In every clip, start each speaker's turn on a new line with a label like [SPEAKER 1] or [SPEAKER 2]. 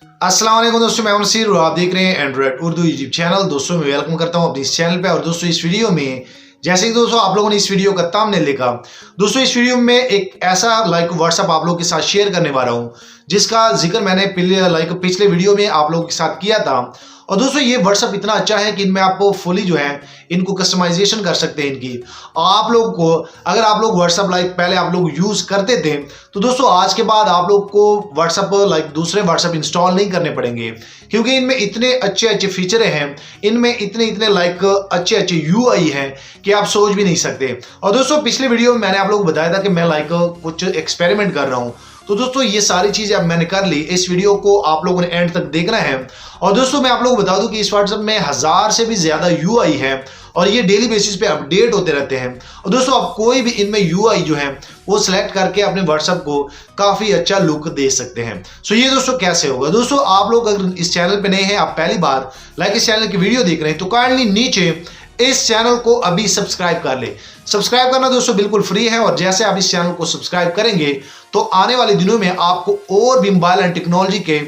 [SPEAKER 1] अस्सलाम वालेकुम दोस्तों, मैं नसीर और आप देख रहे हैं एंड्रॉइड उर्दू यूट्यूब चैनल। दोस्तों मैं वेलकम करता हूं अपने इस चैनल पे। और दोस्तों इस वीडियो में जैसे कि दोस्तों आप लोगों ने इस वीडियो का थंबनेल लिखा, दोस्तों इस वीडियो में एक ऐसा व्हाट्सएप आप लोगों के साथ शेयर करने वाला हूं जिसका जिक्र मैंने पिछले वीडियो में आप लोगों के साथ किया था। और दोस्तों ये व्हाट्सएप इतना अच्छा है कि इनमें आपको फुली जो है इनको कस्टमाइजेशन कर सकते हैं इनकी। आप लोग को अगर आप लोग व्हाट्सएप पहले आप लोग यूज करते थे तो दोस्तों आज के बाद आप लोग को व्हाट्सएप दूसरे व्हाट्सएप इंस्टॉल नहीं करने पड़ेंगे, क्योंकि इनमें इतने अच्छे अच्छे फीचर हैं, इनमें इतने इतने अच्छे अच्छे यूआई हैं कि आप सोच भी नहीं सकते। और दोस्तों पिछले वीडियो में मैंने आप लोग को बताया था कि मैं कुछ एक्सपेरिमेंट कर रहा हूं। तो दोस्तों ये सारी चीजें अब मैंने कर ली। इस वीडियो को आप लोगों ने एंड तक देखना है। और दोस्तों मैं आप लोगों को बता दूं कि इस व्हाट्सएप में 1000 से भी ज्यादा यूआई है और ये डेली बेसिस पे अपडेट होते रहते हैं। और दोस्तों आप कोई भी इनमें यूआई जो है वो सिलेक्ट करके अपने व्हाट्सएप को काफी अच्छा लुक दे सकते हैं। सो ये दोस्तों कैसे होगा, दोस्तों आप लोग अगर इस चैनल पे नए हैं, आप पहली बार इस चैनल की वीडियो देख रहे हैं तो काइंडली नीचे इस चैनल को अभी सब्सक्राइब कर ले। सब्सक्राइब करना दोस्तों बिल्कुल फ्री है और जैसे आप इस चैनल को सब्सक्राइब करेंगे तो आने वाले दिनों में आपको और भी मोबाइल एंड टेक्नोलॉजी के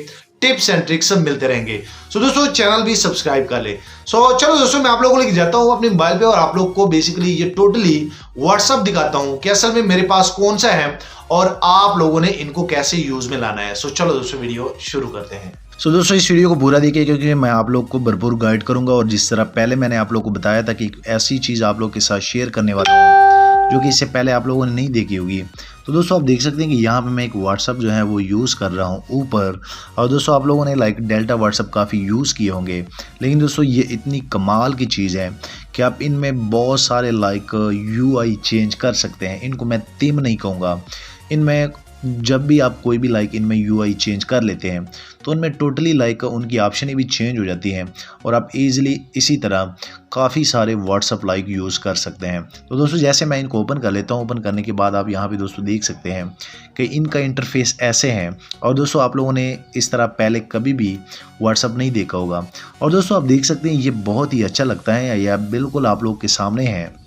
[SPEAKER 1] टिप्स एंड ट्रिक्स सब मिलते रहेंगे। सो दोस्तों चैनल भी सब्सक्राइब कर ले। चलो दोस्तों मैं आप लोगों को लेके जाता हूं अपने मोबाइल पे और आप लोग को बेसिकली ये टोटली व्हाट्सएप दिखाता हूं कि असल में मेरे पास कौन सा है और आप लोगों ने इनको कैसे यूज में लाना है। चलो दोस्तों वीडियो शुरू करते हैं।
[SPEAKER 2] दोस्तों इस वीडियो को पूरा देखिए, क्योंकि मैं आप लोग को भरपूर गाइड करूंगा और जिस तरह पहले मैंने आप लोग को बताया था कि ऐसी चीज़ आप लोग के साथ शेयर करने वाला हूँ जो कि इससे पहले आप लोगों ने नहीं देखी होगी। तो दोस्तों आप देख सकते हैं कि यहाँ पे मैं एक व्हाट्सअप जो है वो यूज़ कर रहा हूँ ऊपर। और दोस्तों आप लोगों ने डेल्टा व्हाट्सअप काफ़ी यूज़ किए होंगे, लेकिन दोस्तों ये इतनी कमाल की चीज़ है कि आप इनमें बहुत सारे यूआई चेंज कर सकते हैं। इनको मैं थीम नहीं कहूँगा, इनमें जब भी आप कोई भी इनमें यूआई चेंज कर लेते हैं तो उनमें टोटली उनकी ऑप्शनें भी चेंज हो जाती हैं और आप इजीली इसी तरह काफ़ी सारे व्हाट्सअप यूज़ कर सकते हैं। तो दोस्तों जैसे मैं इनको ओपन कर लेता हूँ, ओपन करने के बाद आप यहाँ पे दोस्तों देख सकते हैं कि इनका इंटरफेस ऐसे हैं। और दोस्तों आप लोगों ने इस तरह पहले कभी भी व्हाट्सअप नहीं देखा होगा। और दोस्तों आप देख सकते हैं ये बहुत ही अच्छा लगता है, या बिल्कुल आप लोग के सामने है।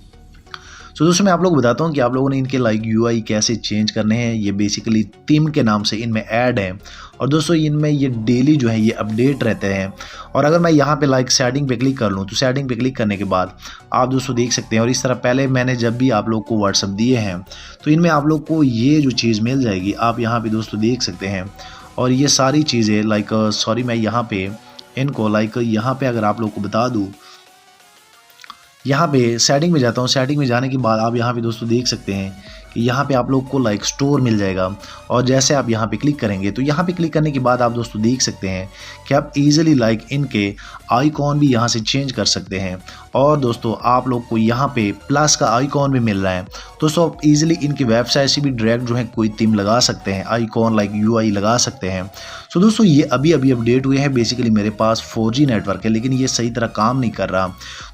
[SPEAKER 2] दोस्तों मैं आप लोग को बताता हूँ कि आप लोगों ने इनके यूआई कैसे चेंज करने हैं। ये बेसिकली थीम के नाम से इनमें ऐड है और दोस्तों इनमें ये डेली जो है ये अपडेट रहते हैं। और अगर मैं यहाँ पे सेटिंग पे क्लिक कर लूँ तो सेटिंग पे क्लिक करने के बाद आप दोस्तों देख सकते हैं। और इस तरह पहले मैंने जब भी आप लोग को व्हाट्सअप दिए हैं तो इनमें आप लोग को ये जो चीज़ मिल जाएगी, आप यहाँ पर दोस्तों देख सकते हैं। और ये सारी चीज़ें सॉरी मैं यहाँ पे इनको यहाँ पे अगर आप लोग को बता दूँ, यहाँ पे सेटिंग में जाता हूँ। सेटिंग में जाने के बाद आप यहाँ पे दोस्तों देख सकते हैं कि यहाँ पे आप लोग को स्टोर मिल जाएगा। और जैसे आप यहाँ पे क्लिक करेंगे तो यहाँ पे क्लिक करने के बाद आप दोस्तों देख सकते हैं कि आप इजीली इनके आइकॉन भी यहाँ से चेंज कर सकते हैं। और दोस्तों आप लोग को यहाँ पे प्लस का आइकॉन भी मिल रहा है। दोस्तों आप इजीली इनकी वेबसाइट से भी डायरेक्ट जो है कोई थीम लगा सकते हैं, आइकॉन यूआई लगा सकते हैं। सो दोस्तों ये अभी अपडेट हुए हैं। बेसिकली मेरे पास 4G नेटवर्क है लेकिन ये सही तरह काम नहीं कर रहा,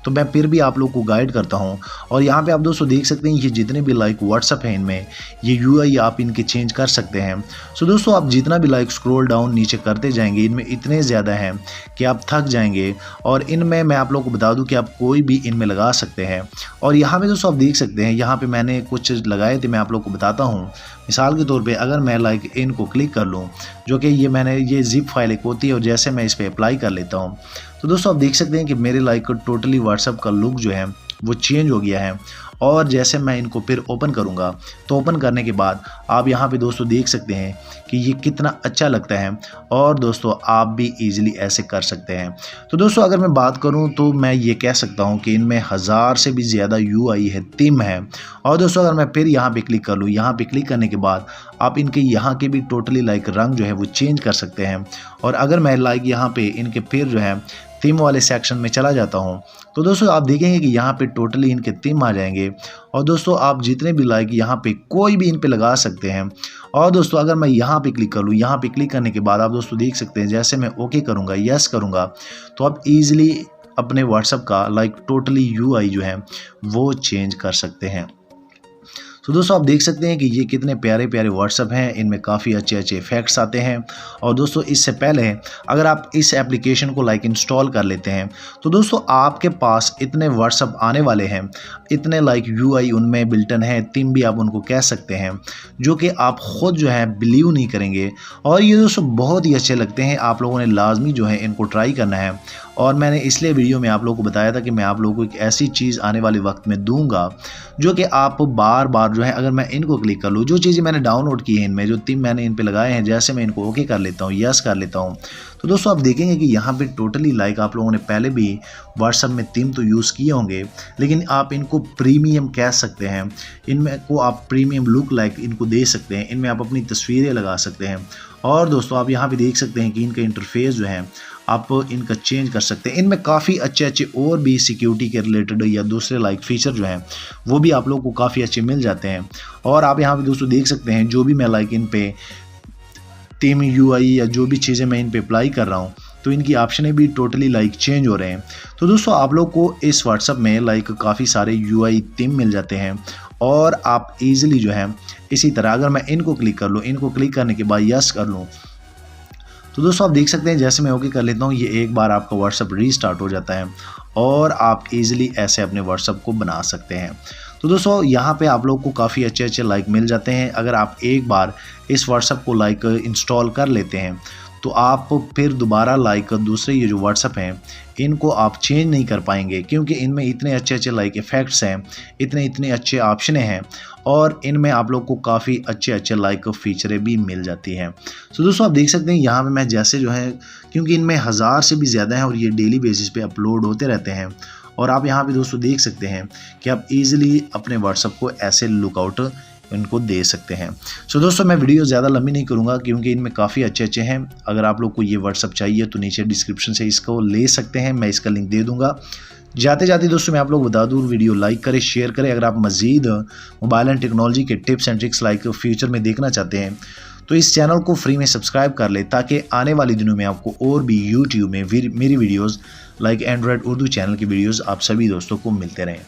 [SPEAKER 2] तो मैं फिर भी आप लोग को गाइड करता हूँ। और यहाँ पे आप दोस्तों देख सकते हैं ये जितने भी व्हाट्सअप है इनमें ये यूआई आप इनके चेंज कर सकते हैं। सो दोस्तों आप जितना भी स्क्रॉल डाउन नीचे करते जाएंगे इनमें इतने ज़्यादा हैं कि आप थक जाएंगे। और इनमें मैं आप लोग को बता दूं कि आप कोई भी इनमें लगा सकते हैं। और यहाँ पे दोस्तों आप देख सकते हैं, यहाँ पे मैंने कुछ लगाए थे, मैं आप लोग को बताता हूँ। मिसाल के तौर पे अगर मैं इनको क्लिक कर लूँ, जो कि ये जिप फाइल एक होती है, और जैसे मैं इस पर अप्लाई कर लेता हूँ तो दोस्तों आप देख सकते हैं कि मेरे टोटली व्हाट्सअप का लुक जो है वो चेंज हो गया है। और जैसे मैं इनको फिर ओपन करूंगा तो ओपन करने के बाद आप यहाँ पे दोस्तों देख सकते हैं कि ये कितना अच्छा लगता है। और दोस्तों आप भी इजीली ऐसे कर सकते हैं। तो दोस्तों अगर मैं बात करूं तो मैं ये कह सकता हूं कि इनमें 1000 से भी ज़्यादा यूआई है, थीम है। और दोस्तों अगर मैं फिर यहाँ पे क्लिक कर लूँ, यहाँ पे क्लिक करने के बाद आप इनके यहाँ के भी टोटली रंग जो है वो चेंज कर सकते हैं। और अगर मैं यहाँ पे इनके फिर जो है थीम वाले सेक्शन में चला जाता हूं तो दोस्तों आप देखेंगे कि यहाँ पे टोटली इनके थीम आ जाएंगे। और दोस्तों आप जितने भी यहाँ पे कोई भी इन पे लगा सकते हैं। और दोस्तों अगर मैं यहाँ पे क्लिक कर लूँ, यहाँ पे क्लिक करने के बाद आप दोस्तों देख सकते हैं जैसे मैं ओके करूँगा, यस करूँगा, तो आप ईजिली अपने व्हाट्सएप का टोटली यूआई जो है वो चेंज कर सकते हैं। तो दोस्तों आप देख सकते हैं कि ये कितने प्यारे प्यारे व्हाट्सअप हैं, इनमें काफ़ी अच्छे अच्छे इफेक्ट्स आते हैं। और दोस्तों इससे पहले अगर आप इस एप्लीकेशन को इंस्टॉल कर लेते हैं तो दोस्तों आपके पास इतने व्हाट्सअप आने वाले हैं, इतने UI उनमें बिल्टन है, थीम भी आप उनको कह सकते हैं, जो कि आप ख़ुद जो है बिलीव नहीं करेंगे। और ये दोस्तों बहुत ही अच्छे लगते हैं, आप लोगों ने लाजमी जो है इनको ट्राई करना है। और मैंने इसलिए वीडियो में आप लोगों को बताया था कि मैं आप लोगों को एक ऐसी चीज़ आने वाले वक्त में दूंगा जो कि आप बार बार जो है, अगर मैं इनको क्लिक कर लूँ, जो चीज़ें मैंने डाउनलोड की हैं इनमें, जो थीम मैंने इन पे लगाए हैं, जैसे मैं इनको ओके कर लेता हूँ, यस कर लेता हूँ, तो दोस्तों आप देखेंगे कि यहाँ पे टोटली आप लोगों ने पहले भी व्हाट्सएप में थीम तो यूज़ किए होंगे, लेकिन आप इनको प्रीमियम कह सकते हैं, इनमें को आप प्रीमियम लुक इनको दे सकते हैं, इनमें आप अपनी तस्वीरें लगा सकते हैं। और दोस्तों आप यहाँ पे देख सकते हैं कि इनका इंटरफेस जो है आप इनका चेंज कर सकते हैं। इनमें काफ़ी अच्छे अच्छे और भी सिक्योरिटी के रिलेटेड या दूसरे फीचर जो हैं वो भी आप लोगों को काफ़ी अच्छे मिल जाते हैं। और आप यहाँ पे दोस्तों देख सकते हैं जो भी मैं इन पे थीम UI या जो भी चीज़ें मैं इन पे अप्लाई कर रहा हूँ, तो इनकी ऑप्शनें भी टोटली चेंज हो रहे हैं। तो दोस्तों आप लोग को इस व्हाट्सअप में काफ़ी सारे UI थीम मिल जाते हैं और आप इजीली जो है इसी तरह, अगर मैं इनको क्लिक कर लूँ, इनको क्लिक करने के बाद यस कर लूँ, तो दोस्तों आप देख सकते हैं जैसे मैं ओके कर लेता हूँ, ये एक बार आपका व्हाट्सअप रीस्टार्ट हो जाता है और आप इजीली ऐसे अपने व्हाट्सअप को बना सकते हैं। तो दोस्तों यहाँ पे आप लोग को काफ़ी अच्छे अच्छे मिल जाते हैं। अगर आप एक बार इस व्हाट्सअप को इंस्टॉल कर लेते हैं तो आप फिर दोबारा दूसरे ये जो व्हाट्सअप हैं इनको आप चेंज नहीं कर पाएंगे, क्योंकि इनमें इतने अच्छे अच्छे इफ़ेक्ट्स हैं, इतने अच्छे ऑप्शन हैं और इनमें आप लोग को काफ़ी अच्छे अच्छे फ़ीचरें भी मिल जाती हैं। तो दोस्तों आप देख सकते हैं यहाँ पे मैं जैसे जो है, क्योंकि इनमें 1000 से भी ज़्यादा हैं और ये डेली बेसिस पे अपलोड होते रहते हैं। और आप यहाँ पे दोस्तों देख सकते हैं कि आप इजीली अपने व्हाट्सएप को ऐसे लुकआउट इनको दे सकते हैं। सो दोस्तों मैं वीडियो ज़्यादा लंबी नहीं करूँगा, क्योंकि इनमें काफ़ी अच्छे अच्छे हैं। अगर आप लोग को ये व्हाट्सएप चाहिए तो नीचे डिस्क्रिप्शन से इसको ले सकते हैं, मैं इसका लिंक दे दूँगा। जाते जाते दोस्तों मैं आप लोग बता दूँ, वीडियो लाइक करें, शेयर करें। अगर आप मज़ीद मोबाइल एंड टेक्नोलॉजी के टिप्स एंड ट्रिक्स फ्यूचर में देखना चाहते हैं तो इस चैनल को फ्री में सब्सक्राइब कर ले, ताकि आने वाले दिनों में आपको और भी यूट्यूब में मेरी वीडियोज़ एंड्रॉयड उर्दू चैनल की वीडियोज़ आप सभी दोस्तों को मिलते रहें।